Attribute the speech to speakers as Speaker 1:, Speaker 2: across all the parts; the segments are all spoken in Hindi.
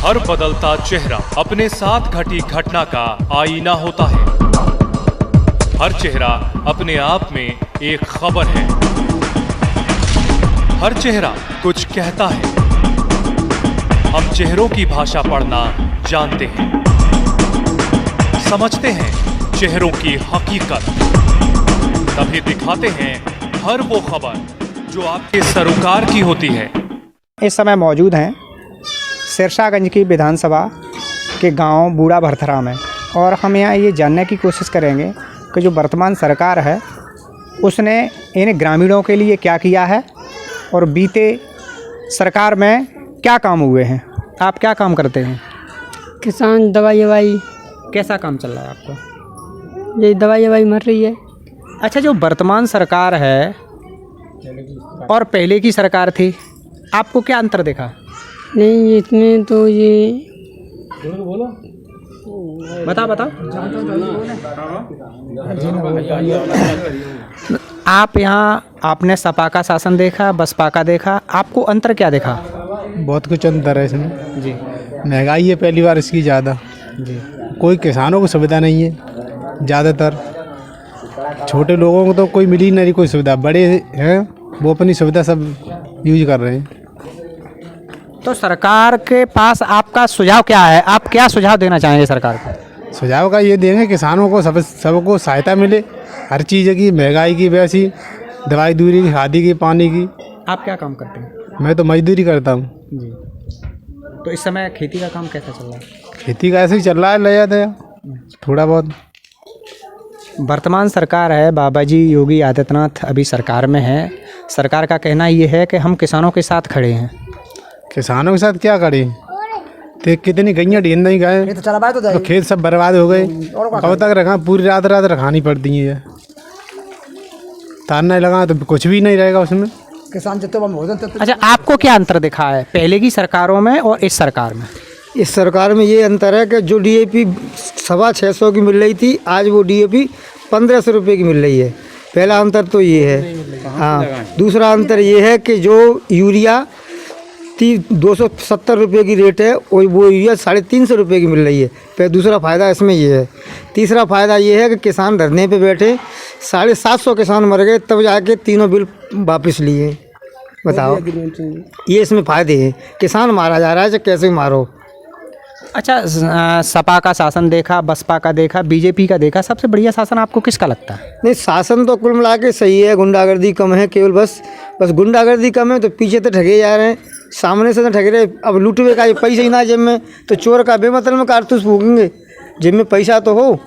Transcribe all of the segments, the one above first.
Speaker 1: हर बदलता चेहरा अपने साथ घटी घटना का आईना होता है। हर चेहरा अपने आप में एक खबर है। हर चेहरा कुछ कहता है। हम चेहरों की भाषा पढ़ना जानते हैं, समझते हैं चेहरों की हकीकत, तभी दिखाते हैं हर वो खबर जो आपके सरोकार की होती है।
Speaker 2: इस समय मौजूद हैं सिरसागंज की विधानसभा के गांव बूढ़ा भरथरा में, और हम यहाँ ये जानने की कोशिश करेंगे कि जो वर्तमान सरकार है उसने इन ग्रामीणों के लिए क्या किया है और बीते सरकार में क्या काम हुए हैं। आप क्या काम करते हैं?
Speaker 3: किसान दवाई
Speaker 2: कैसा काम चल रहा है आपका?
Speaker 3: ये दवाई मर रही है।
Speaker 2: अच्छा, जो वर्तमान सरकार है और पहले की सरकार थी, आपको क्या अंतर देखा?
Speaker 3: नहीं, इसमें तो ये
Speaker 2: बताओ। आप यहाँ आपने सपा का शासन देखा, बसपा का देखा, आपको अंतर क्या देखा?
Speaker 4: बहुत कुछ अंतर है इसमें
Speaker 2: जी।
Speaker 4: महंगाई है पहली बार इसकी ज़्यादा
Speaker 2: जी।
Speaker 4: कोई किसानों को सुविधा नहीं है। ज़्यादातर छोटे लोगों को तो कोई मिली नहीं कोई सुविधा, बड़े हैं वो अपनी सुविधा सब यूज कर रहे हैं।
Speaker 2: तो सरकार के पास आपका सुझाव क्या है? आप क्या सुझाव देना चाहेंगे सरकार को?
Speaker 4: सुझाव का ये देंगे किसानों को सबको सहायता मिले हर चीज़ की, महंगाई की, वैसी दवाई दूरी की, खादी की, पानी की।
Speaker 2: आप क्या काम करते हैं?
Speaker 4: मैं तो मजदूरी करता हूँ।
Speaker 2: जी। तो इस समय खेती का काम कैसा चल रहा है?
Speaker 4: खेती का ऐसे ही चल रहा है, ले जाते हैं थोड़ा बहुत।
Speaker 2: वर्तमान सरकार है, बाबा जी योगी आदित्यनाथ अभी सरकार में है। सरकार का कहना ये है कि हम किसानों के साथ खड़े हैं।
Speaker 4: किसानों के साथ क्या करें? तो कितनी गैया ढेर नहीं गए तो खेत सब बर्बाद हो गए। कब तक रखा? पूरी रात रखानी पड़ती है। तार नहीं लगा तो कुछ भी नहीं रहेगा उसमें।
Speaker 5: किसान जितने
Speaker 2: अच्छा, आपको क्या अंतर दिखा है पहले की सरकारों में और इस सरकार में?
Speaker 5: इस सरकार में ये अंतर है कि जो DAP 650 की मिल रही थी, आज वो DAP 1500 रुपये की मिल रही है। पहला अंतर तो ये है। हाँ, दूसरा अंतर ये है कि जो यूरिया 270 रुपये की रेट है, वो यूरिया 350 रुपये की मिल रही है। फिर दूसरा फ़ायदा इसमें ये है। तीसरा फ़ायदा ये है कि किसान धरने पे बैठे 750 किसान मर गए, तब जाके तीनों बिल वापस लिए। बताओ, ये इसमें फ़ायदे हैं। किसान मारा जा रहा है, चाहे कैसे मारो।
Speaker 2: अच्छा, सपा का शासन देखा, बसपा का देखा, बीजेपी का देखा, सबसे बढ़िया शासन आपको किसका लगता है?
Speaker 5: नहीं, शासन तो कुल मिला के सही है। गुंडागर्दी कम है, केवल बस गुंडागर्दी कम है तो पीछे तो ठगे जा रहे हैं, सामने से तो ठग रहे। अब लूटवे का पैसा ही ना जेब में, तो चोर का बेमतलब में कारतूस फूकेंगे। जेब में पैसा तो हो,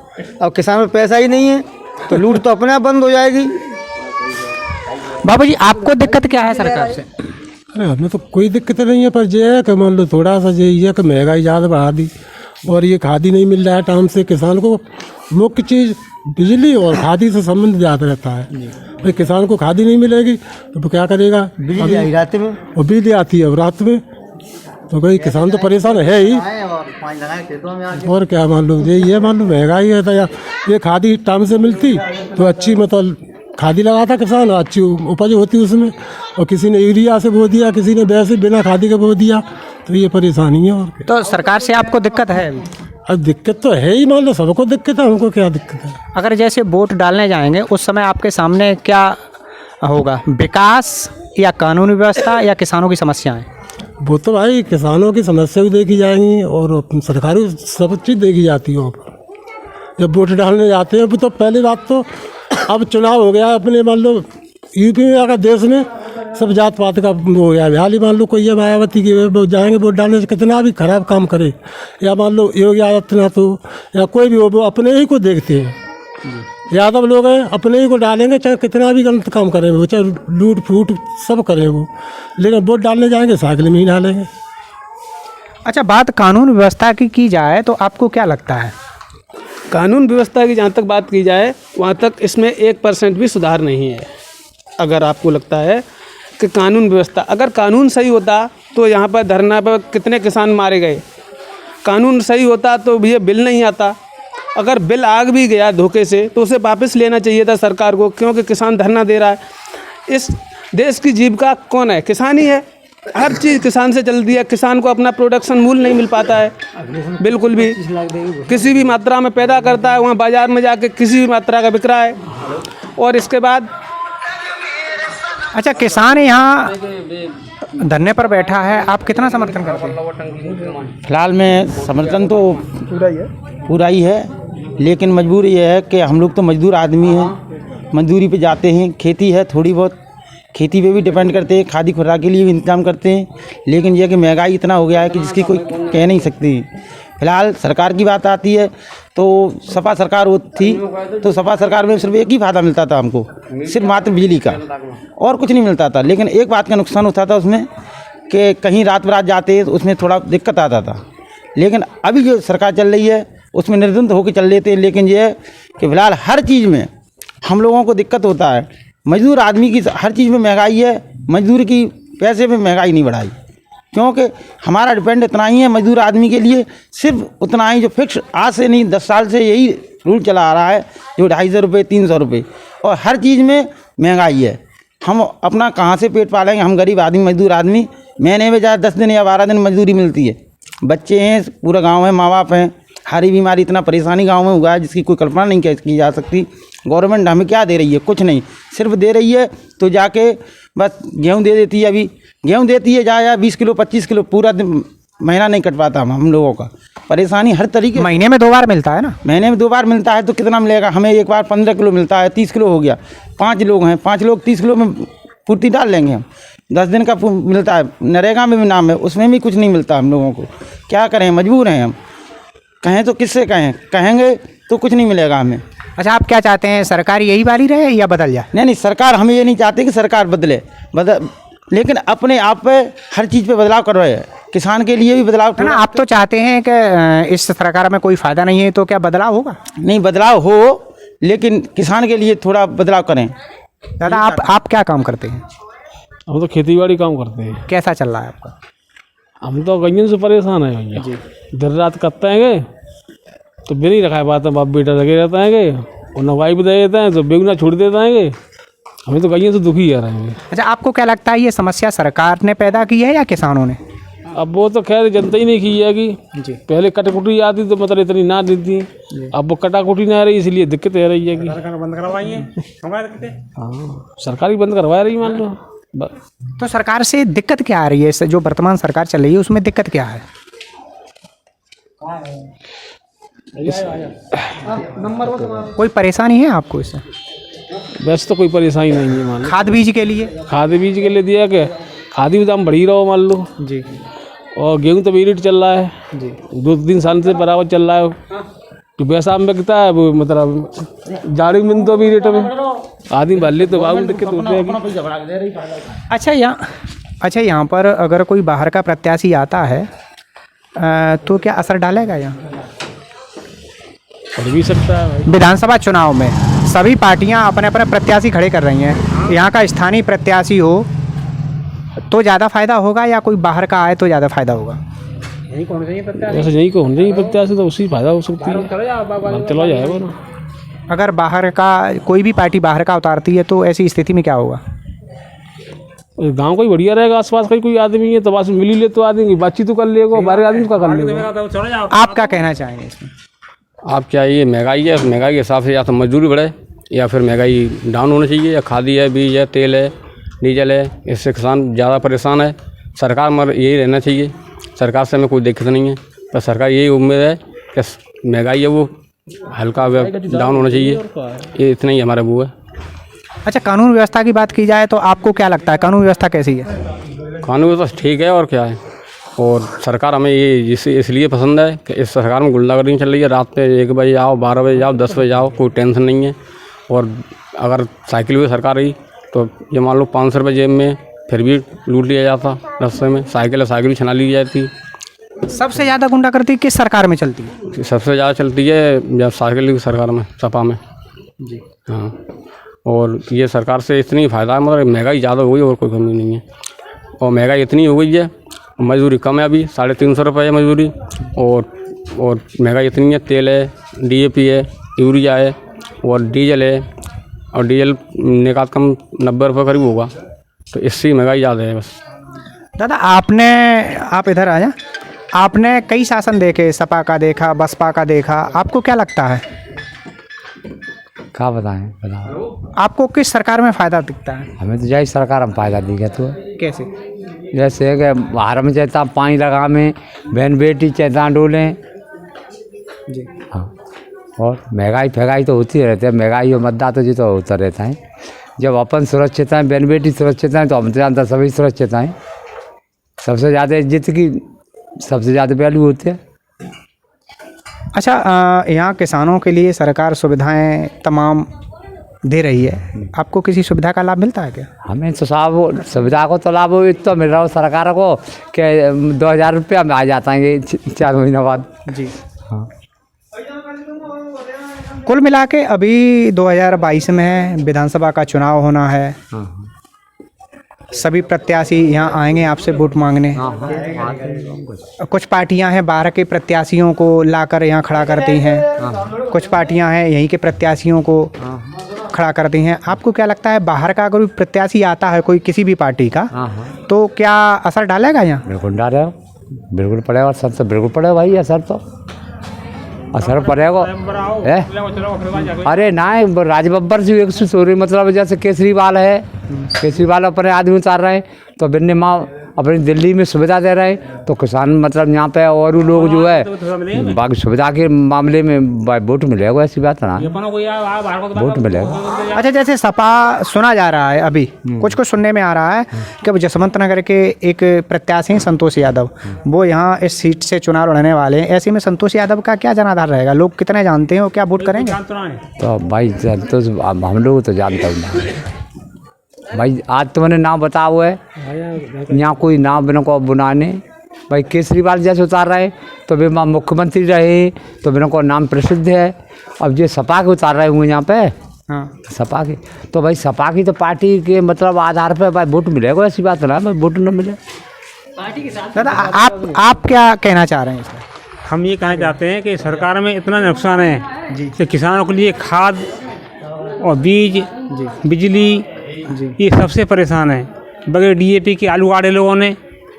Speaker 5: अब किसान में पैसा ही नहीं है तो लूट तो अपने आप बंद हो जाएगी।
Speaker 2: बाबू जी, आपको दिक्कत क्या है सरकार से?
Speaker 6: अरे हमें तो कोई दिक्कत नहीं है, पर ये है कि मान लो थोड़ा सा ये है कि महंगाई ज़्यादा बढ़ा दी और ये खादी नहीं मिल रहा है टाइम से। किसान को मुख्य चीज़ बिजली और खादी से संबंध ज़्यादा रहता है। भाई किसान को खादी नहीं मिलेगी तो क्या करेगा?
Speaker 5: बिजली आई रात में,
Speaker 6: और बिजली आती है रात में, तो भाई किसान तो परेशान है ही। और क्या मान लो यही है, मान लो महंगाई है तो ये खादी टाइम से मिलती तो अच्छी, मतलब खादी लगाता किसान, अच्छी उपज होती उसमें। और किसी ने यूरिया से बो दिया, किसी ने वैसे बिना खादी के बो दिया, तो ये परेशानी है। और
Speaker 2: तो सरकार से आपको दिक्कत है?
Speaker 6: अब दिक्कत तो है ही, मान लो सबको दिक्कत है, हमको क्या दिक्कत है?
Speaker 2: अगर जैसे वोट डालने जाएंगे उस समय आपके सामने क्या होगा? विकास या कानून व्यवस्था या किसानों की समस्याएं?
Speaker 6: वो तो भाई किसानों की समस्या भी देखी जाएंगी और सरकारी सब चीज़ देखी जाती है। जब वोट डालने जाते हैं तो पहली बात तो अब चुनाव हो गया अपने, मान लो यूपी में अगर देश में सब जात पात का हो गया। हाल ही मान लो कोई मायावती की जाएंगे वोट डालने से, कितना भी खराब काम करे, या मान लो योगी आदित्यनाथ हो या कोई भी हो, वो अपने ही को देखते हैं। यादव लोग हैं, अपने ही को डालेंगे, चाहे कितना भी गलत काम करें वो, चाहे लूट फूट सब करें वो, लेकिन वोट डालने जाएंगे साइकिल में ही डालेंगे।
Speaker 2: अच्छा, बात कानून व्यवस्था की जाए तो आपको क्या लगता है?
Speaker 7: कानून व्यवस्था की जहाँ तक बात की जाए वहाँ तक इसमें 1% भी सुधार नहीं है। अगर आपको लगता है कि कानून व्यवस्था, अगर कानून सही होता तो यहाँ पर धरना पर कितने किसान मारे गए। कानून सही होता तो ये बिल नहीं आता। अगर बिल आ भी गया धोखे से तो उसे वापस लेना चाहिए था सरकार को, क्योंकि किसान धरना दे रहा है। इस देश की जीविका कौन है? किसान ही है। हर चीज़ किसान से चलती है। किसान को अपना प्रोडक्शन मूल्य नहीं मिल पाता है बिल्कुल भी। किसी भी मात्रा में पैदा करता है वहाँ बाज़ार में जाके किसी भी मात्रा का बिक रहा है। और इसके बाद
Speaker 2: अच्छा, किसान यहाँ धरने पर बैठा है, आप कितना समर्थन करते हैं?
Speaker 8: फिलहाल में समर्थन तो पूरा ही है, लेकिन मजबूरी ये है कि हम लोग तो मजदूर आदमी हैं, मजदूरी पे जाते हैं। खेती है थोड़ी बहुत, खेती पे भी डिपेंड करते हैं, खादी खुराक के लिए भी इंतजाम करते हैं। लेकिन यह कि महंगाई इतना हो गया है कि जिसकी कोई कह नहीं सकती। फिलहाल सरकार की बात आती है तो सपा सरकार थी तो सपा सरकार में सिर्फ एक ही फ़ायदा मिलता था हमको, सिर्फ मात्र बिजली का, और कुछ नहीं मिलता था। लेकिन एक बात का नुकसान होता था उसमें कि कहीं रात बरात जाते तो उसमें थोड़ा दिक्कत आता था। लेकिन अभी जो सरकार चल रही है उसमें निर्द्वंद होकर चल लेते हैं। लेकिन ये है कि फिलहाल हर चीज़ में हम लोगों को दिक्कत होता है। मजदूर आदमी की हर चीज़ में महंगाई है, मजदूर की पैसे में महंगाई नहीं बढ़ाई, क्योंकि हमारा डिपेंड इतना ही है मजदूर आदमी के लिए, सिर्फ उतना ही जो फिक्स आज से नहीं 10 साल से यही रूल चला आ रहा है, जो 250 रुपये 300 रुपये, और हर चीज़ में महंगाई है। हम अपना कहाँ से पेट पालेंगे? हम गरीब आदमी, मजदूर आदमी, महीने में ज़्यादा 10 दिन या 12 दिन मजदूरी मिलती है। बच्चे हैं, पूरा गाँव है, माँ बाप हैं, हरी बीमारी, इतना परेशानी गाँव में हुआ है जिसकी कोई कल्पना नहीं की जा सकती। गवर्नमेंट हमें क्या दे रही है? कुछ नहीं, सिर्फ दे रही है तो जाके बस गेहूँ दे देती है। अभी गेहूँ देती है जा 20 किलो 25 किलो, पूरा दिन महीना नहीं कट पाता हम लोगों का। परेशानी हर तरीके।
Speaker 2: महीने में 2 बार मिलता है ना?
Speaker 8: महीने में 2 बार मिलता है तो कितना मिलेगा हमें? एक बार 15 किलो मिलता है, 30 किलो हो गया। 5 लोग हैं, 5 लोग 30 किलो में पूर्ति डाल लेंगे हम। 10 दिन का मिलता है, नरेगा में भी नाम है, उसमें भी कुछ नहीं मिलता हम लोगों को। क्या करें, मजबूर हैं हम। कहें तो किससे कहें? कहेंगे तो कुछ नहीं मिलेगा हमें।
Speaker 2: अच्छा, आप क्या चाहते हैं, सरकार यही वाली रहे या बदल जाए?
Speaker 8: नहीं, सरकार, हम ये नहीं चाहते कि सरकार बदले, लेकिन अपने आप पे हर चीज़ पे बदलाव कर रहे हैं। किसान के लिए भी बदलाव
Speaker 2: ना, आप तो चाहते हैं कि इस सरकार में कोई फ़ायदा नहीं है, तो क्या बदलाव होगा?
Speaker 8: नहीं, बदलाव हो, लेकिन किसान के लिए थोड़ा बदलाव करें।
Speaker 2: दादा, आप क्या काम करते हैं?
Speaker 7: हम तो खेती बाड़ी काम करते हैं।
Speaker 2: कैसा चल रहा है आपका?
Speaker 7: हम तो गैयों से परेशान है भैया, दिन रात करते हैं तो बिल ही रखा पाते हैं, बाप बेटा लगे रहते हैं और नवाई भी दे देते हैं तो बेगुना छोड़ देते हैं। हमें तो गैयों से दुखी है रहेंगे।
Speaker 2: अच्छा, आपको क्या लगता है ये समस्या सरकार ने पैदा की है या किसानों ने?
Speaker 7: अब वो तो खैर जनता ही नहीं की है कि जी। पहले कटाकुटी आती तो मतलब इतनी ना देती, अब वो कटाकुटी ना आ रही इसलिए दिक्कत आ रही है कि
Speaker 2: बंद करवाई है।
Speaker 7: हाँ, सरकार ही बंद करवा रही मान लो।
Speaker 2: तो सरकार से दिक्कत क्या आ रही है? जो वर्तमान सरकार चल रही है उसमें दिक्कत क्या है? कोई परेशानी है आपको इससे?
Speaker 7: वैसे तो कोई परेशानी नहीं है मान लो।
Speaker 2: खाद बीज के लिए?
Speaker 7: खाद बीज के लिए दिया कि खाद भी दाम बढ़ी रहो मान लो जी। और गेहूँ तो भी रेट चल रहा है जी, 2-3 साल से बराबर चल रहा है। तो पैसा में बिकता है वो, मतलब जाड़ी में तो भी रेट में आदमी भले तो बाबू दिक्कत होते हैं।
Speaker 2: अच्छा, यहाँ पर अगर कोई बाहर का प्रत्याशी आता है तो क्या असर डालेगा? यहाँ
Speaker 7: पड़ भी सकता है भाई।
Speaker 2: विधानसभा चुनाव में सभी पार्टियां अपने अपने प्रत्याशी खड़े कर रही हैं। यहाँ का स्थानीय प्रत्याशी हो तो ज़्यादा फायदा होगा या कोई बाहर का आए तो ज़्यादा फायदा होगा?
Speaker 7: यही को होना चाहिए प्रत्याशी, तो उसी फायदा हो सकती है, चला जाएगा ना।
Speaker 2: अगर बाहर का कोई भी पार्टी बाहर का उतारती है तो ऐसी स्थिति में क्या होगा?
Speaker 7: गांव को ही बढ़िया रहेगा, आसपास का कोई आदमी है तो बस मिल ही ले तो आदमी बातचीत तो कर लेगा, बाहर आदमी का कर लेगा।
Speaker 2: आप क्या कहना चाहेंगे इसमें?
Speaker 9: आप क्या, ये महंगाई है, महंगाई के हिसाब से या तो मजदूरी बढ़े या फिर महंगाई डाउन होनी चाहिए, या खादी है, बीज है, तेल है, डीजल है, इससे किसान ज़्यादा परेशान है। सरकार मगर यही रहना चाहिए, सरकार से हमें कोई दिक्कत नहीं है, पर सरकार यही उम्मीद है कि महंगाई है वो हल्का डाउन होना चाहिए, ये इतना ही हमारा वो है।
Speaker 2: अच्छा, कानून व्यवस्था की बात की जाए तो आपको क्या लगता है कानून व्यवस्था कैसी है?
Speaker 9: कानून व्यवस्था ठीक है और क्या है, और सरकार हमें ये इसलिए पसंद है कि इस सरकार में गुंडागर्दी चल रही है। रात पे 1 बजे आओ, 12 बजे आओ, 10 बजे आओ, कोई टेंशन नहीं है। और अगर साइकिल भी सरकार रही तो ये मान लो 500 रुपये जेब में फिर भी लूट लिया जाता रास्ते में। साइकिल भी छीना ली जाती।
Speaker 2: सबसे ज़्यादा गुंडागर्दी किस सरकार में चलती है?
Speaker 9: सबसे ज़्यादा चलती है जब साइकिल की सरकार में, सपा में जी। हाँ, और ये सरकार से इतनी फ़ायदा है, मगर महंगाई ज़्यादा हो गई और कोई कमी नहीं है। और महंगाई इतनी हो गई है, मजदूरी कम है, अभी 350 रुपये है मजदूरी, और महंगाई इतनी है। तेल है, DAP है, यूरिया है और डीजल है, और डीजल निकात कम 90 रुपये करीब होगा, तो इससे महंगाई ज़्यादा है बस।
Speaker 2: दादा आप इधर आ जा। आपने कई शासन देखे, सपा का देखा, बसपा का देखा, आपको क्या लगता है?
Speaker 10: क्या बताओ
Speaker 2: आपको किस सरकार में फ़ायदा दिखता है?
Speaker 10: हमें तो यही सरकार में फायदा दिखे तो
Speaker 2: कैसे?
Speaker 10: जैसे है कि बाहर में चाहता पानी लगा में बहन बेटी चाहता डोलें
Speaker 2: जी।
Speaker 10: हाँ, और महंगाई तो होती रहती है, महंगाई और मद्दा तो जी तो होता रहता है। जब अपन सुरक्षित हैं, बहन बेटी सुरक्षित हैं, तो हम तो जानता सभी सुरक्षित हैं। सबसे ज़्यादा इज्जत की सबसे ज़्यादा वैल्यू होती है।
Speaker 2: अच्छा, यहाँ किसानों के लिए सरकार सुविधाएं तमाम दे रही है, आपको किसी सुविधा का लाभ मिलता है क्या?
Speaker 10: हमें तो साहब सुविधा को तो लाभ तो मिल रहा हो सरकार को कि 2000 रुपया में आ जाता है ये 4 महीना बाद।
Speaker 2: जी
Speaker 10: हाँ।
Speaker 2: कुल मिला के अभी 2022 में विधानसभा का चुनाव होना है।
Speaker 10: हाँ।
Speaker 2: सभी प्रत्याशी यहाँ आएंगे आपसे वोट मांगने। कुछ पार्टियां हैं बाहर के प्रत्याशियों को लाकर यहाँ खड़ा करती हैं, कुछ पार्टियां हैं यहीं के प्रत्याशियों को खड़ा करती हैं। आपको क्या लगता है, बाहर का अगर प्रत्याशी आता है कोई किसी भी पार्टी का, तो क्या असर डालेगा यहाँ?
Speaker 10: बिल्कुल डालेगा, बिल्कुल पड़ेगा, असर तो बिल्कुल पड़ेगा भाई, असर तो असर पड़ेगा। अरे ना राजबब्बर से एक स्टोरी, मतलब जैसे केजरीवाल है, केजरीवाल अपने आदमी उतार रहे हैं, तो बिन्ने माँ अपनी दिल्ली में सुविधा दे रहे हैं, तो किसान मतलब यहाँ पे और लोग जो है बाकी सुविधा के मामले में वोट मिलेगा, ऐसी बात ना वोट मिलेगा।
Speaker 2: अच्छा, जैसे सपा सुना जा रहा है अभी, कुछ सुनने में आ रहा है कि अब जसवंत नगर के एक प्रत्याशी हैं संतोष यादव, वो यहाँ इस सीट से चुनाव लड़ने वाले हैं। ऐसे में संतोष यादव का क्या जनाधार रहेगा? लोग कितने जानते हैं और क्या वोट करेंगे?
Speaker 10: तो भाई संतोष हम लोग तो जानता हूँ भाई, आज तो मैंने नाम बताओ है, यहाँ कोई नाम बिना को बुनाने भाई। केजरीवाल जैसे उतार रहे तो वे मुख्यमंत्री रहे, तो बिना को नाम प्रसिद्ध है। अब जो सपा के उतार रहे हुए यहाँ पे, हाँ सपा के, तो भाई सपा की तो पार्टी के मतलब आधार पे भाई वोट मिलेगा, ऐसी बात ना भाई वोट न मिले।
Speaker 2: दादा आप क्या कहना चाह रहे हैं इसमें?
Speaker 7: हम ये कहना चाहते हैं कि सरकार में इतना नुकसान है कि किसानों के लिए खाद और बीज, बिजली, ये सबसे परेशान है। बगैर डीएपी के आलू गाड़े लोगों ने,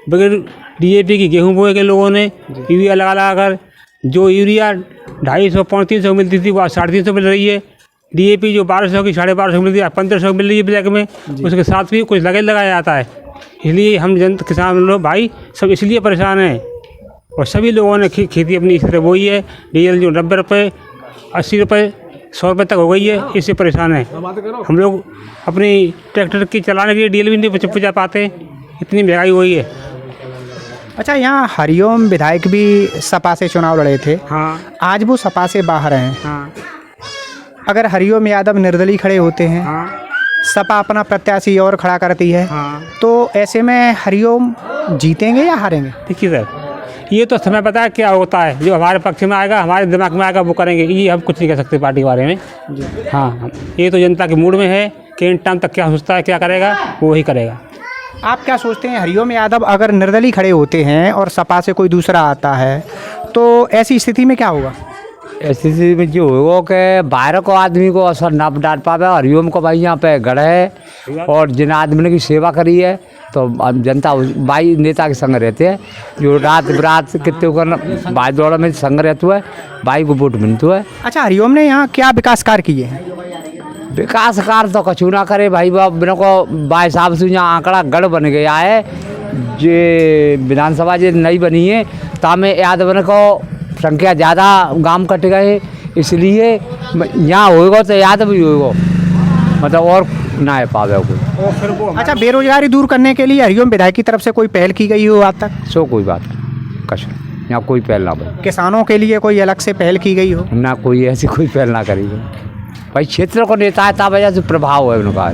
Speaker 7: बगैर डीएपी की गेहूं बोए के लोगों ने, यूरिया लगा कर, जो यूरिया 250 पौने 300 मिलती थी वो 350 मिल रही है। डीएपी जो 1200 की 1250 मिलती है 1500 मिल रही है ब्लैक में, उसके साथ भी कुछ लगाया जाता है। इसलिए हम जनता किसान लोग भाई सब इसलिए परेशान हैं, और सभी लोगों ने खेती अपनी इस तरह बोई है। डीजल जो 90 रुपये 80 रुपये 100 रुपये तक हो गई है, इससे परेशान है। हम लोग अपनी ट्रैक्टर की चलाने के लिए डीजल भी नहीं पहुँचा पाते, इतनी महंगाई हुई है।
Speaker 2: अच्छा, यहाँ हरिओम विधायक भी सपा से चुनाव लड़े थे।
Speaker 7: हाँ,
Speaker 2: आज वो सपा से बाहर हैं।
Speaker 7: हाँ।
Speaker 2: अगर हरिओम यादव निर्दलीय खड़े होते हैं,
Speaker 7: हाँ,
Speaker 2: सपा अपना प्रत्याशी और खड़ा करती है,
Speaker 7: हाँ।
Speaker 2: तो ऐसे में हरिओम जीतेंगे या हारेंगे?
Speaker 7: देखिए सर, ये तो समय पता है क्या होता है, जो हमारे पक्ष में आएगा, हमारे दिमाग में आएगा वो करेंगे, ये हम कुछ नहीं कह सकते पार्टी के बारे में। हाँ, ये तो जनता के मूड में है कि इन टाइम तक क्या सोचता है, क्या करेगा, वो ही करेगा।
Speaker 2: आप क्या सोचते हैं, हरिओम यादव अगर निर्दलीय खड़े होते हैं और सपा से कोई दूसरा आता है, तो ऐसी स्थिति में क्या होगा?
Speaker 10: ऐसी स्थिति में जो होगा कि बाहर को आदमी को असर ना डाल पावे। हरिओम को भाई यहाँ पे गढ़ है, और जिन आदमी ने की सेवा करी है, तो जनता भाई नेता के संग रहते हैं, जो रात बरात कितने करना भाई दौड़ में संग रहते हुए भाई को वोट मिलते है।
Speaker 2: अच्छा, हरिओम ने यहाँ क्या विकास कार्य किए हैं?
Speaker 10: विकास कार्य तो कछु ना करे भाई, बिना को भाई साहब से यहाँ आंकड़ा गढ़ बन गया है। जे विधानसभा जो नई बनी है, तामें याद बने को संख्या ज़्यादा गांव कट गए, इसलिए यहाँ होएगा तो याद भी होएगा, मतलब और ना है पावे कोई।
Speaker 2: अच्छा, बेरोजगारी दूर करने के लिए हरिओम विधायक की तरफ से कोई पहल की गई हो आज तक?
Speaker 10: सो कोई बात नहीं, कश यहाँ कोई पहल ना भाई।
Speaker 2: किसानों के लिए कोई अलग से पहल की गई हो?
Speaker 10: ना कोई ऐसी कोई पहल ना करी भाई। क्षेत्र को नेता है तब वजह से प्रभाव है उनका।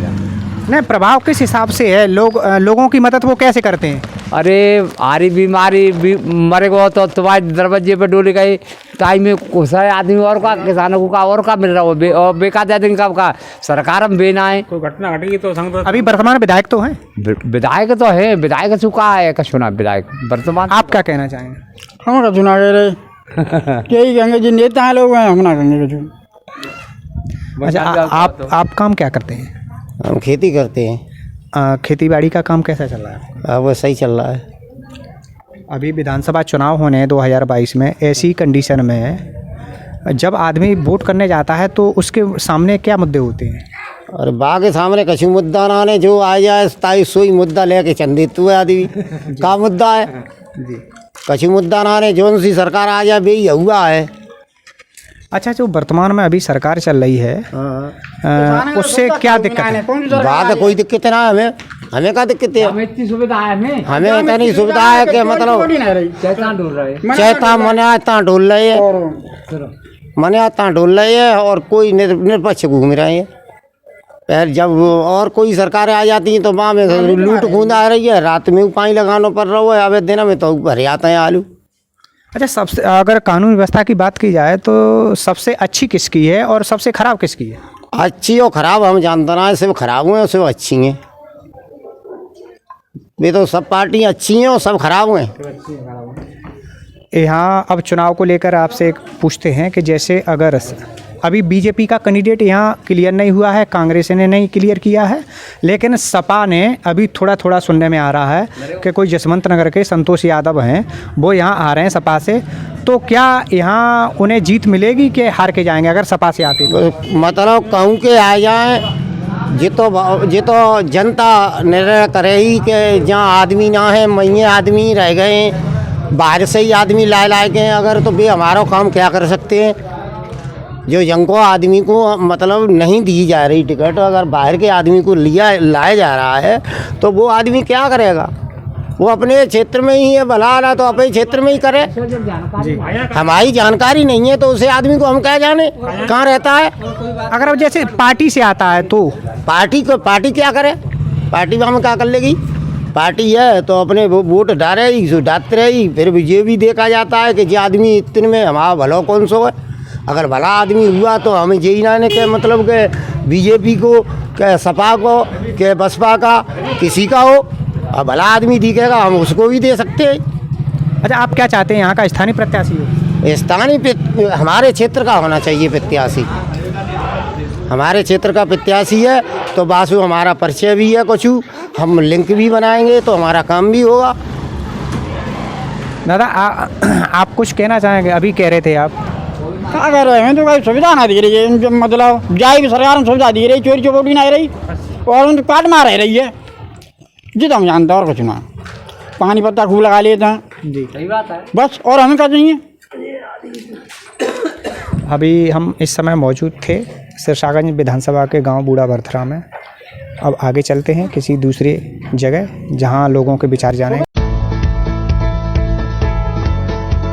Speaker 2: नहीं, प्रभाव किस हिसाब से है? लोगों की मदद वो कैसे करते हैं?
Speaker 10: अरे आरी बीमारी मरे गो तो तुम्हारे दरवाजे पे डोले गए, टाइम में कुछ आदमी और का किसानों को का और का मिल रहा हो, और बेकार आदमी का सरकार हम बेना है।
Speaker 7: कोई घटना घटेगी तो
Speaker 2: अभी वर्तमान विधायक तो हैं?
Speaker 10: विधायक तो है, विधायक चुका है कशुना विधायक वर्तमान।
Speaker 2: आप क्या कहना चाहेंगे?
Speaker 5: हम का चुनाव यही कहेंगे, जो नेता लोग हैं हम ना कहेंगे कुछ।
Speaker 2: अच्छा, आप काम क्या करते हैं?
Speaker 5: हम खेती करते हैं।
Speaker 2: खेती बाड़ी का काम कैसा चल रहा है?
Speaker 5: अब वो सही चल रहा है।
Speaker 2: अभी विधानसभा चुनाव होने हैं 2022 में, ऐसी कंडीशन में जब आदमी वोट करने जाता है तो उसके सामने क्या मुद्दे होते हैं?
Speaker 5: और बा के सामने कछु मुद्दा ना ने, जो आ जाए ताई सोई मुद्दा लेके चंदे तू आदमी का मुद्दा है
Speaker 2: जी।
Speaker 5: कछु मुद्दा ना ने, जो सी सरकार आ जाए वही हुआ है।
Speaker 2: अच्छा, जो वर्तमान में अभी सरकार चल रही है उससे क्या दिक्कत है?
Speaker 5: बात कोई दिक्कत ना है, हमें क्या दिक्कत है?
Speaker 10: हमें इतनी सुविधा है,
Speaker 5: हमें इतनी सुविधा है कि मतलब
Speaker 10: चैतान डोल रहे
Speaker 5: चैता मने आता डोल रहे है, मने आता डोल रहे है और कोई निरपक्ष घूम रहे हैं। फिर जब और कोई सरकार आ जाती है तो वहाँ में लूट खूंद आ रही है, रात में पानी लगाना पड़ रहा है, अब दिन में तो भरे आते हैं आलू।
Speaker 2: अच्छा, सबसे अगर कानून व्यवस्था की बात की जाए तो सबसे अच्छी किसकी है और सबसे खराब किसकी है?
Speaker 5: अच्छी और खराब हम जानते ना, सिर्फ खराब हुए सिर्फ अच्छी हैं। वे तो सब पार्टियाँ अच्छी हैं और सब खराब हैं।
Speaker 2: यहाँ अब चुनाव को लेकर आपसे एक पूछते हैं कि जैसे अगर अभी बीजेपी का कैंडिडेट यहाँ क्लियर नहीं हुआ है, कांग्रेस ने नहीं क्लियर किया है, लेकिन सपा ने अभी थोड़ा थोड़ा सुनने में आ रहा है कि कोई जसवंत नगर के संतोष यादव हैं, वो यहाँ आ रहे हैं सपा से, तो क्या यहाँ उन्हें जीत मिलेगी कि हार के जाएंगे अगर सपा से आते तो?
Speaker 5: मतलब कहूँ के आ जाए ये तो जनता निर्णय करे ही कि जहाँ आदमी ना है वहीं आदमी रह गए, बाहर से ही आदमी लाए के अगर, तो वे हमारा काम क्या कर सकते हैं? जो जंग को आदमी को मतलब नहीं दी जा रही टिकट, अगर बाहर के आदमी को लाया जा रहा है तो वो आदमी क्या करेगा? वो अपने क्षेत्र में ही है, भला रहा तो अपने क्षेत्र में ही करे। हमारी जानकारी नहीं है तो उसे आदमी को हम क्या जाने कहाँ रहता है।
Speaker 2: अगर अब जैसे पार्टी से आता है तो
Speaker 5: पार्टी क्या करे? पार्टी में हम क्या कर लेगी? पार्टी है तो अपने वो वोट डालेगी, डालते रहेगी, फिर ये भी देखा जाता है कि जो आदमी इतने में हमारा भला कौन सो है। अगर भला आदमी हुआ तो हमें यही ना ने के मतलब के बीजेपी को, के सपा को, के बसपा का, किसी का हो, और भला आदमी दिखेगा हम उसको भी दे सकते हैं।
Speaker 2: अच्छा, आप क्या चाहते हैं यहाँ का स्थानीय प्रत्याशी हो?
Speaker 5: स्थानीय हमारे क्षेत्र का होना चाहिए प्रत्याशी, हमारे क्षेत्र का प्रत्याशी है तो बासु हमारा परिचय भी है, कुछ हम लिंक भी बनाएंगे तो हमारा काम भी होगा।
Speaker 2: दादा आप कुछ कहना चाहेंगे? अभी कह रहे थे आप
Speaker 11: क्या कह रहे हैं? तो कोई सुविधा ना दी रही है, मतलब जाए भी सरकार सुविधा दी रही, चोरी चपोटी नहीं रही और उनको काट मार रही है जी, तो हम जानते हैं और कुछ ना, पानी पत्ता खूब लगा लेते हैं
Speaker 2: जी, सही बात है
Speaker 11: बस, और हमें क्या चाहिए।
Speaker 2: अभी हम इस समय मौजूद थे सिरसागंज विधानसभा के गांव बूढ़ा भरथरा में। अब आगे चलते हैं किसी दूसरी जगह जहां लोगों के विचार जाने।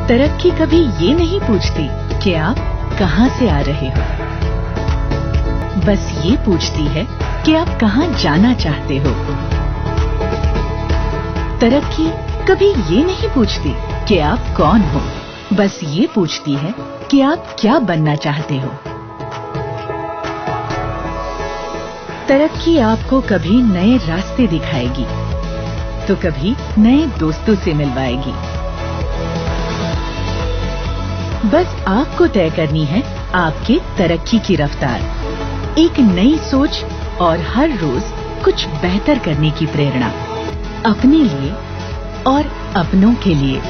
Speaker 12: तरक्की कभी ये नहीं पूछती कि आप कहां से आ रहे हो, बस ये पूछती है कि आप कहां जाना चाहते हो। तरक्की कभी ये नहीं पूछती कि आप कौन हो, बस ये पूछती है कि आप क्या बनना चाहते हो। तरक्की आपको कभी नए रास्ते दिखाएगी तो कभी नए दोस्तों से मिलवाएगी। बस आपको तय करनी है आपके तरक्की की रफ्तार, एक नई सोच और हर रोज कुछ बेहतर करने की प्रेरणा, अपने लिए और अपनों के लिए।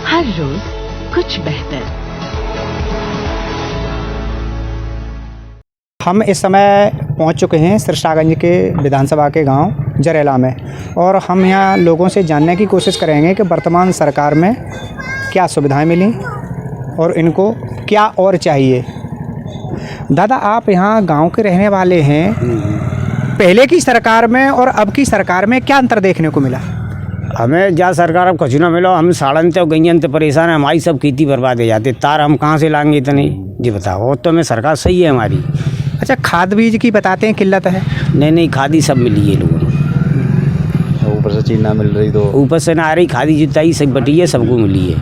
Speaker 12: हर रोज कुछ बेहतर।
Speaker 2: हम इस समय पहुंच चुके हैं सिरसागंज के विधानसभा के गांव जरेला में, और हम यहाँ लोगों से जानने की कोशिश करेंगे कि वर्तमान सरकार में क्या सुविधाएं मिली और इनको क्या और चाहिए। दादा, आप यहाँ गांव के रहने वाले हैं, पहले की सरकार में और अब की सरकार में क्या अंतर देखने को मिला?
Speaker 5: हमें जा सरकार अब कुछ ना मिलो, हम साड़न तो गैयन तो परेशान है, हमारी सब खेती बर्बाद हो जाती, तार हम कहाँ से लाएंगे इतनी जी बताओ। वो तो हमें सरकार सही है हमारी।
Speaker 2: अच्छा, खाद बीज की बताते हैं किल्लत है?
Speaker 5: नहीं, खादी सब मिली है लोगों को।
Speaker 13: ऊपर से चीज ना मिल रही तो
Speaker 8: ऊपर से ना आ रही, खादी जुताई सब बटी है, सबको मिली है।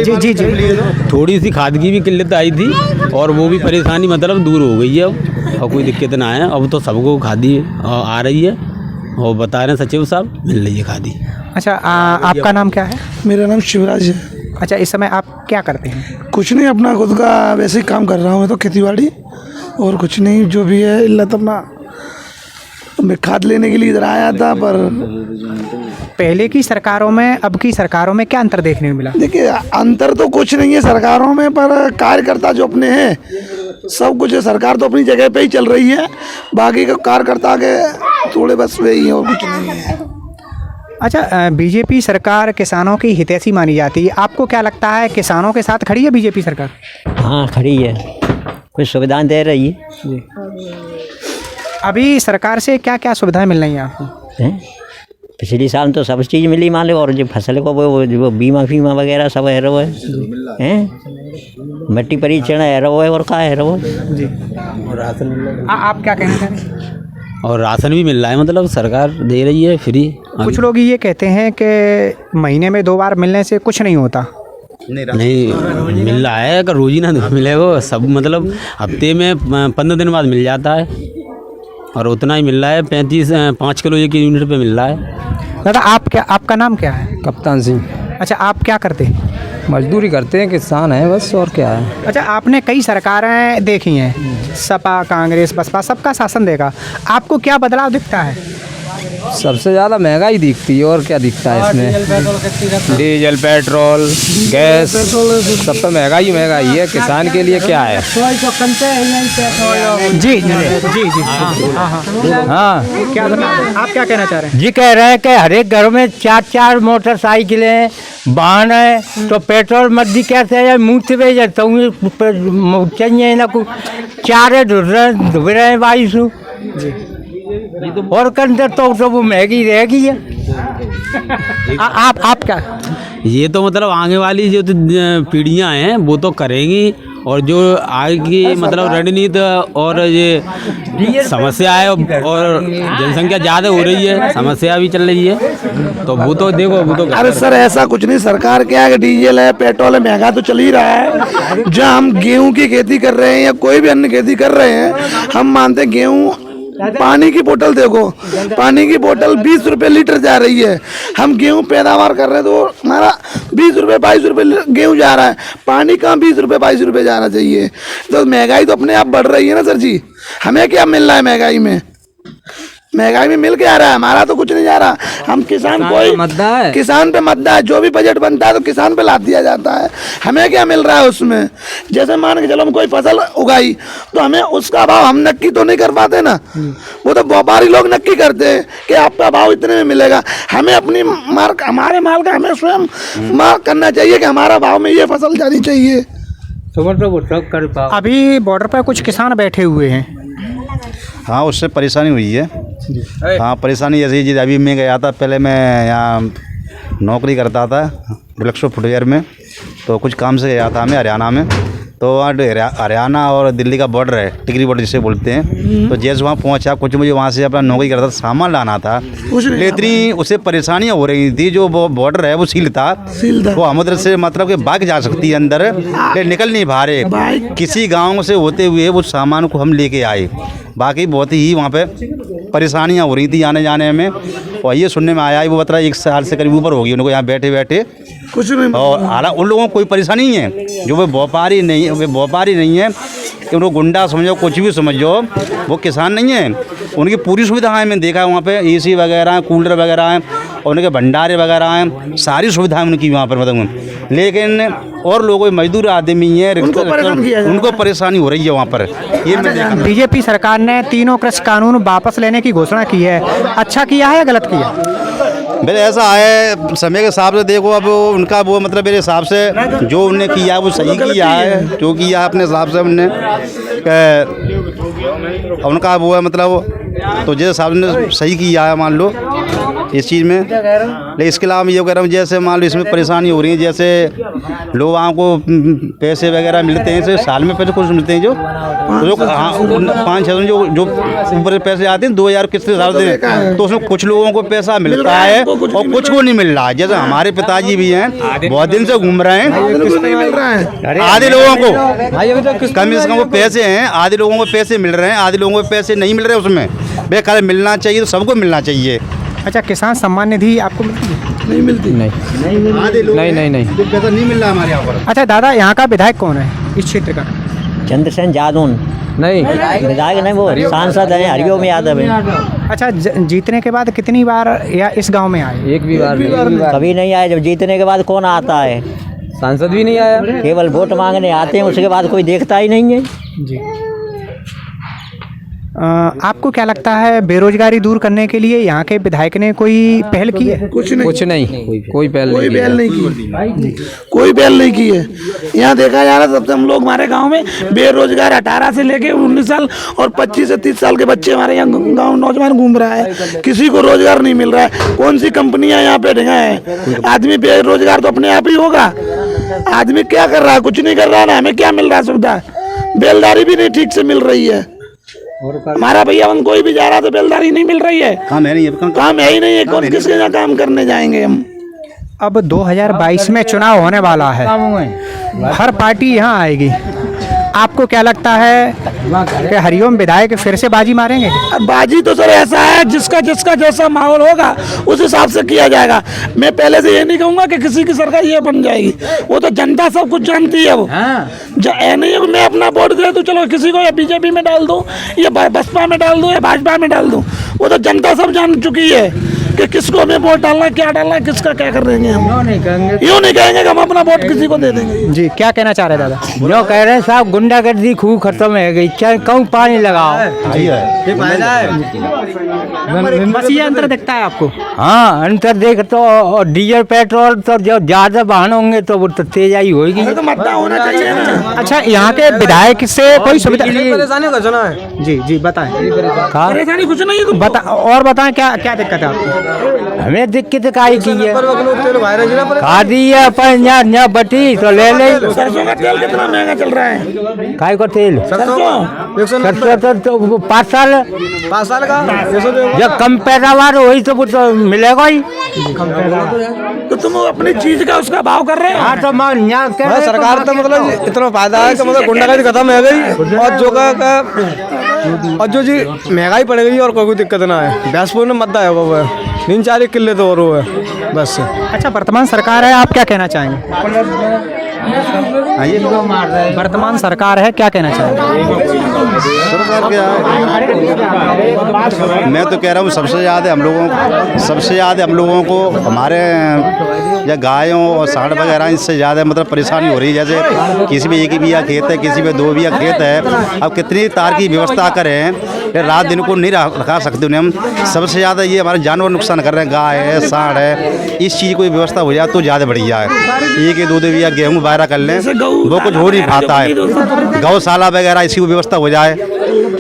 Speaker 2: जी जी
Speaker 9: थोड़ी सी खाद की भी किल्लत आई थी और वो भी परेशानी मतलब दूर हो गई है अब, और कोई दिक्कत ना है। अब तो सबको खादी आ रही है और बता रहे हैं सचिव साहब मिल रही है खादी।
Speaker 2: अच्छा, आपका नाम क्या है?
Speaker 6: मेरा नाम शिवराज है।
Speaker 2: अच्छा, इस समय आप क्या करते हैं?
Speaker 6: कुछ नहीं, अपना खुद का वैसे ही काम कर रहा हूँ मैं तो, खेतीबाड़ी और कुछ नहीं। जो भी है इल्लत अपना, मैं खाद लेने के लिए इधर आया था। पर
Speaker 2: पहले की सरकारों में अब की सरकारों में क्या अंतर देखने को मिला?
Speaker 6: देखिए, अंतर तो कुछ नहीं है सरकारों में, पर कार्यकर्ता जो अपने हैं सब कुछ है। सरकार तो अपनी जगह पे ही चल रही है, बाकी का कार्यकर्ता के थोड़े बस वही है और कुछ नहीं है।
Speaker 2: अच्छा, बीजेपी सरकार किसानों की हितैषी मानी जाती है, आपको क्या लगता है किसानों के साथ खड़ी है बीजेपी सरकार?
Speaker 8: हाँ खड़ी है, कुछ सुविधाएं दे रही है
Speaker 2: जी। अभी सरकार से क्या क्या सुविधाएं मिल रही हैं आपको?
Speaker 8: पिछली साल तो सब चीज़ मिली मान लो, और जो फसल को वो बीमा फीमा वगैरह सब है रहो है, मिट्टी परीक्षण है रहो है, और क्या है रहो
Speaker 2: जी।
Speaker 9: और राशन मिल रहा है।
Speaker 2: आप क्या कहना चाह रहे हैं?
Speaker 9: और राशन भी मिल रहा है, मतलब सरकार दे रही है फ्री।
Speaker 2: कुछ लोग ये कहते हैं कि महीने में 2 बार मिलने से कुछ नहीं होता।
Speaker 9: नहीं मिल रहा है, अगर रोज ही ना मिले वो सब, मतलब हफ्ते में 15 दिन बाद मिल जाता है और उतना ही मिल रहा है। 5 किलो 1 यूनिट पे मिल रहा है।
Speaker 2: दादा, आपका नाम क्या है?
Speaker 10: कप्तान सिंह।
Speaker 2: अच्छा, आप क्या करते हैं?
Speaker 10: मजदूरी करते हैं, किसान हैं बस, और क्या है।
Speaker 2: अच्छा, आपने कई सरकारें देखी हैं, सपा, कांग्रेस, बसपा, सबका शासन देखा, आपको क्या बदलाव दिखता है?
Speaker 10: सबसे ज़्यादा महंगाई दिखती है, और क्या दिखता है इसमें? डीजल पेट्रोल गैस सब तो महंगाई है। किसान के लिए क्या है?
Speaker 2: जी जी जी जी
Speaker 10: हाँ,
Speaker 2: क्या आप क्या कहना चाह रहे हैं?
Speaker 8: जी कह रहे हैं कि हर एक घर में 4 मोटरसाइकिलें वाहन है, तो पेट्रोल मर्जी कैसे है मुँह पे जाता हूँ चाहिए ना कुछ, 4 धुब रहे हैं 22 और कंदर तो वो महंगी रहेगी है।
Speaker 2: आप क्या?
Speaker 9: ये तो मतलब आगे वाली जो पीढ़ियां हैं वो तो करेंगी, और जो आगे की मतलब रणनीति और ये समस्या है और जनसंख्या ज़्यादा हो रही है, समस्या भी चल रही है, तो वो तो देखो वो तो।
Speaker 6: अरे सर, ऐसा कुछ नहीं, सरकार क्या है, डीजल है, पेट्रोल है, महंगा तो चल ही रहा है। जहाँ हम गेहूं की खेती कर रहे हैं या कोई भी अन्य खेती कर रहे हैं, हम मानते हैं गेहूं, पानी की बोतल देखो, पानी की बोतल 20 रुपए लीटर जा रही है। हम गेहूं पैदावार कर रहे हैं तो हमारा 20 रुपए 22 रुपए गेहूं जा रहा है, पानी कहाँ 20 रुपए 22 रुपए जाना चाहिए। तो महंगाई तो अपने आप बढ़ रही है ना सर जी। हमें क्या मिल रहा है महंगाई में? महंगाई में मिल के आ रहा है, हमारा तो कुछ नहीं जा रहा। हम किसान किसान पे मद्दा है, जो भी बजट बनता है तो किसान पे लाद दिया जाता है। हमें क्या मिल रहा है उसमें? जैसे मान के चलो हम कोई फसल उगाई तो हमें उसका भाव हम नक्की तो नहीं कर पाते ना, वो तो व्यापारी लोग नक्की करते हैं कि आपका भाव इतने में मिलेगा। हमें अपनी हमारे माल का हमें स्वयं मार्क करना चाहिए कि हमारा भाव में ये फसल जानी चाहिए।
Speaker 2: अभी बॉर्डर पर कुछ किसान बैठे हुए हैं।
Speaker 13: हाँ, उससे परेशानी हुई है। हाँ, परेशानी ऐसी जी, अभी मैं गया था, पहले मैं यहाँ नौकरी करता था डिलक्सो फुटवेयर में, तो कुछ काम से गया था मैं हरियाणा में। तो वहाँ हरियाणा और दिल्ली का बॉर्डर है, टिकरी बॉर्डर जिसे बोलते हैं। तो जैसे वहाँ पहुँचा, कुछ मुझे वहाँ से अपना नौकरी करता था, सामान लाना था, इतनी उसे परेशानियाँ हो रही थी। जो बॉर्डर है वो सील था, वो हमदर से मतलब कि बाइक जा सकती है अंदर, लेकिन निकल नहीं पा रहे। किसी गाँव से होते हुए वो सामान को हम लेके आए, बाकी बहुत ही वहाँ पे परेशानियाँ हो रही थी आने जाने में। और ये सुनने में आया है, वो बता रहा 1 साल से करीब ऊपर होगी उनको यहाँ बैठे बैठे
Speaker 6: कुछ नहीं।
Speaker 13: और हालांकि उन लोगों को कोई परेशानी नहीं है, जो वे व्यापारी नहीं है, कि उनको गुंडा समझो, कुछ भी समझो, वो किसान नहीं है। उनकी पूरी सुविधाएं मैं देखा है वहाँ पे, AC वगैरह, कूलर वगैरह हैं, और उनके भंडारे वगैरह हैं, सारी सुविधाएं उनकी वहाँ पर मतलब। लेकिन और लोग मजदूर आदमी हैं, उनको परेशानी हो रही है वहाँ पर। ये
Speaker 2: बीजेपी सरकार ने 3 कृषि कानून वापस लेने की घोषणा की है, अच्छा किया है या गलत किया?
Speaker 13: मेरे ऐसा है, समय के हिसाब से देखो, अब उनका वो मतलब मेरे हिसाब से जो उन्होंने किया वो सही किया है, जो किया अपने हिसाब से हमने उनका वो है मतलब, तो जिस हिसाब से सही किया है मान लो, इस चीज़ में। लेकिन इसके अलावा मैं ये कह रहा हूँ, जैसे मान लो इसमें परेशानी हो रही है, जैसे लोगों को पैसे वगैरह मिलते हैं, जैसे साल में पैसे कुछ मिलते हैं जो 5-6 जो ऊपर पैसे आते हैं 2000 किस्त साल देते हैं, तो उसमें कुछ लोगों को पैसा मिलता है और कुछ को नहीं मिल रहा है। जैसे हमारे पिताजी भी हैं, बहुत दिन से घूम रहे हैं, आधे लोगों को कम से कम वो पैसे हैं, आधे लोगों को पैसे मिल रहे हैं, आधे लोगों को पैसे नहीं मिल रहे। उसमें बेकार मिलना चाहिए तो सबको मिलना चाहिए।
Speaker 2: अच्छा, किसान सम्मान निधि आपको मिलती है?
Speaker 4: नहीं मिलती।
Speaker 10: नहीं
Speaker 13: जो पैसा नहीं मिल रहा हमारे यहाँ पर।
Speaker 2: अच्छा दादा, यहाँ का विधायक कौन है इस क्षेत्र का?
Speaker 5: चंद्रसेन जादौन
Speaker 10: नहीं,
Speaker 5: विधायक नहीं, वो सांसद हैं, हरिओम यादव है।
Speaker 2: अच्छा, जीतने के बाद कितनी बार या इस गांव में आए?
Speaker 10: एक भी बार
Speaker 5: कभी नहीं आए। जब जीतने के बाद कौन आता है?
Speaker 10: सांसद भी नहीं आया,
Speaker 5: केवल वोट मांगने आते हैं, उसके बाद कोई देखता ही नहीं है।
Speaker 2: जी। आपको क्या लगता है, बेरोजगारी दूर करने के लिए यहाँ के विधायक ने कोई पहल की है?
Speaker 10: कुछ नहीं, कोई पहल नहीं की।
Speaker 11: कोई पहल नहीं की है। यहाँ देखा जा रहा है, सबसे हम लोग हमारे गांव में बेरोजगार 18 से लेके 19 साल और 25 से 30 साल के बच्चे हमारे यहाँ गांव नौजवान घूम रहा है। किसी को रोजगार नहीं मिल रहा है। कौन सी कंपनियां यहाँ पे ढंगा है? आदमी बेरोजगार तो अपने आप ही होगा। आदमी क्या कर रहा है? कुछ नहीं कर रहा है ना। हमें क्या मिल रहा है सुविधा? बेलदारी भी नहीं ठीक से मिल रही है। हमारा भैया हम कोई भी जा रहा तो बेलदारी नहीं मिल रही है।
Speaker 13: काम है नहीं,
Speaker 11: काम है ही नहीं है। कौन किसके यहाँ काम करने जाएंगे हम?
Speaker 2: अब 2022 में चुनाव होने वाला है, हर पार्टी यहाँ आएगी। आपको क्या लगता है कि हरिओम विधायक फिर से बाजी मारेंगे?
Speaker 11: बाजी तो सर ऐसा है, जिसका जैसा माहौल होगा उस हिसाब से किया जाएगा। मैं पहले से ये नहीं कहूँगा कि किसी की सरकार ये बन जाएगी। वो तो जनता सब कुछ जानती है। वो नहीं है मैं अपना वोट दे दूँ, चलो किसी को या बीजेपी में डाल दूँ या बसपा में डाल दूँ या भाजपा में डाल दूँ। वो तो जनता सब जान चुकी है कि किसको हमें वोट डालना, क्या डालना, किसका क्या कर देंगे हम। यूँ नहीं कहेंगे कि हम अपना वोट किसी को दे देंगे।
Speaker 2: जी, क्या कहना चाह रहे दादा?
Speaker 10: जो कह रहे हैं साहब, गुंडागर्दी खूब खत्म है गई, चाहे कहूँ पानी लगाओ।
Speaker 2: बस ये अंतर दिखता है आपको?
Speaker 10: हाँ, अंतर देख तो। और डीजल पेट्रोल तो जब ज्यादा वाहन होंगे तो वो तो तेजाई होगी।
Speaker 11: तो मतदान होना चाहिए।
Speaker 2: अच्छा, यहाँ के विधायक से कोई सुविधा?
Speaker 7: परेशानी का सुना है।
Speaker 2: जी बताएं।
Speaker 11: परेशानी कुछ नहीं है।
Speaker 2: और बताएं, क्या दिक्कत है आपको?
Speaker 10: हमें दिक्कत काई की है, खादी है अपन यहाँ बटी तो ले ले।
Speaker 11: सरसों का तेल कितना महंगा चल रहा है?
Speaker 10: काय को तेल? सरसों तो 5 साल का जब कम पैदावार वही तो वो तो मिलेगा ही।
Speaker 11: तो तुम अपनी चीज का उसका भाव कर रहे हो।
Speaker 10: हाँ, तो
Speaker 7: सरकार तो मतलब इतना फायदा है कि मतलब गुंडागर्दी खत्म हो गई और जो जी महंगाई पड़ गई और कोई दिक्कत ना है। व्यासपुर में मद्दा है वो 3-4 किले तो और वो है बस।
Speaker 2: अच्छा, वर्तमान सरकार है, आप क्या कहना चाहेंगे? वर्तमान सरकार है, क्या कहना चाहेंगे?
Speaker 13: सरकार क्या है, मैं तो कह रहा हूँ सबसे ज़्यादा हम लोगों को हमारे या गायों और सांड वगैरह इससे ज़्यादा मतलब परेशानी हो रही है। जैसे किसी में 1 बिया खेत है, किसी में 2 बिया खेत है। अब कितनी तार की व्यवस्था करें, रात दिन को नहीं रखा सकते उन्हें हम। सबसे ज़्यादा ये हमारे जानवर नुकसान कर रहे हैं, गाय है, सांड है। इस चीज़ की व्यवस्था हो जाए तो ज़्यादा बढ़िया है। 1-2 बिया गेहूँ बाहर कर लें, वो कुछ हो नहीं पाता है। गौशाला वगैरह इसकी व्यवस्था हो जाए।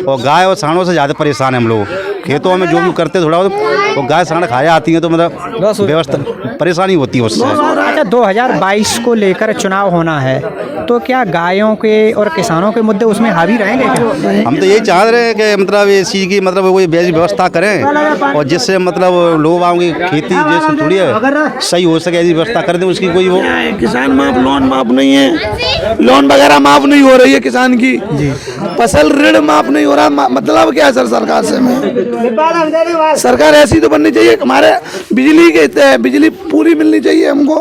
Speaker 13: और गाय और सांडों से ज़्यादा परेशान है हम लोग। खेतों में जो भी करते थोड़ा वो गाय सांड खाया आती हैं तो मतलब व्यवस्था परेशानी होती है उससे।
Speaker 2: अच्छा, 2022 को लेकर चुनाव होना है, तो क्या गायों के और किसानों के मुद्दे उसमें हावी रहेंगे क्या?
Speaker 13: हम तो यही चाह रहे हैं कि मतलब इस चीज़ की मतलब कोई व्यवस्था करें और जिससे मतलब लोग की खेती जैसे थोड़ी है सही हो सके, ऐसी व्यवस्था कर दें उसकी। कोई वो
Speaker 11: किसान माफ, लोन माफ नहीं है, लोन वगैरह माफ नहीं हो रही है किसान की। फसल ऋण माफ नहीं हो रहा। मतलब क्या है सर सरकार से? मैं सरकार ऐसी तो बननी चाहिए। हमारे बिजली के बिजली पूरी मिलनी चाहिए हमको।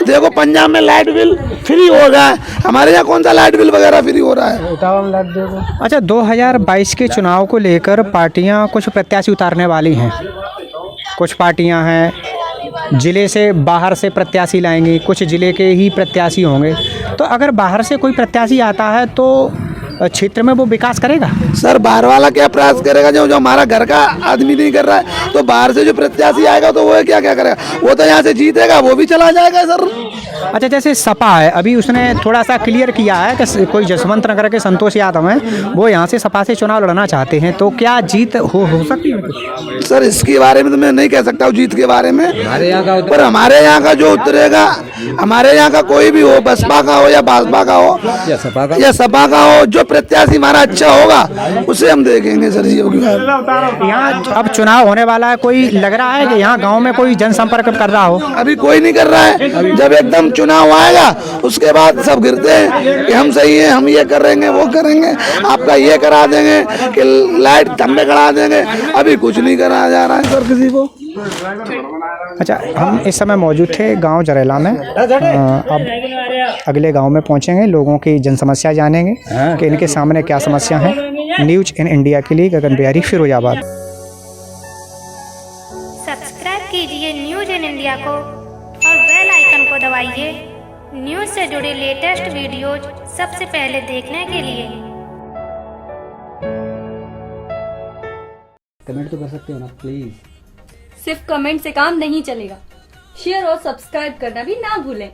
Speaker 11: देखो पंजाब में लाइट बिल फ्री हो रहा है, हमारे यहाँ कौन सा लाइट बिल वगैरह फ्री हो रहा है?
Speaker 2: अच्छा, 2022 के चुनाव को लेकर पार्टियां कुछ प्रत्याशी उतारने वाली हैं। कुछ पार्टियां हैं ज़िले से बाहर से प्रत्याशी लाएंगी, कुछ ज़िले के ही प्रत्याशी होंगे। तो अगर बाहर से कोई प्रत्याशी आता है तो क्षेत्र में वो विकास करेगा?
Speaker 11: सर बाहर वाला क्या प्रयास करेगा? जो हमारा घर का आदमी नहीं कर रहा है, तो बाहर से जो प्रत्याशी आएगा तो वो क्या करेगा? वो तो यहाँ से जीतेगा, वो भी चला जाएगा सर।
Speaker 2: अच्छा, जैसे सपा है, अभी उसने थोड़ा सा क्लियर किया है कि कोई जसवंत नगर के संतोष यादव हैं, वो यहाँ से सपा से चुनाव लड़ना चाहते हैं, तो क्या जीत हो सकती है?
Speaker 14: सर इसके बारे में तो मैं नहीं कह सकता हूँ जीत के बारे में, पर हमारे यहाँ का जो उतरेगा, हमारे यहाँ का कोई भी हो, बसपा का हो या भाजपा का हो या सपा का हो, जो प्रत्याशी हमारा अच्छा होगा उसे हम देखेंगे सर जी।
Speaker 2: यहाँ अब चुनाव होने वाला है, कोई लग रहा है कि यहाँ गांव में कोई जनसंपर्क कर रहा हो?
Speaker 14: अभी कोई नहीं कर रहा है, जब एकदम चुनाव आएगा उसके बाद सब गिरते हैं कि हम सही हैं, हम ये करेंगे वो करेंगे, आपका ये करा देंगे कि लाइट खंभे करा देंगे। अभी कुछ नहीं करा जा रहा है सर किसी को।
Speaker 2: अच्छा, हम इस समय मौजूद थे गांव जरेला में, अब अगले गांव में पहुंचेंगे, लोगों की जन समस्या जानेंगे कि इनके सामने क्या समस्या है। न्यूज़ इन इंडिया के लिए गगन बिहारी, फिरोजाबाद।
Speaker 15: सब्सक्राइब कीजिए न्यूज़ इन इंडिया को और बेल आइकन को दबाइए न्यूज़ से जुड़े लेटेस्ट वीडियोज सबसे पहले देखने के लिए।
Speaker 16: कमेंट तो कर सकते हो ना प्लीज।
Speaker 17: सिर्फ कमेंट से काम नहीं चलेगा, शेयर और सब्सक्राइब करना भी ना भूलें।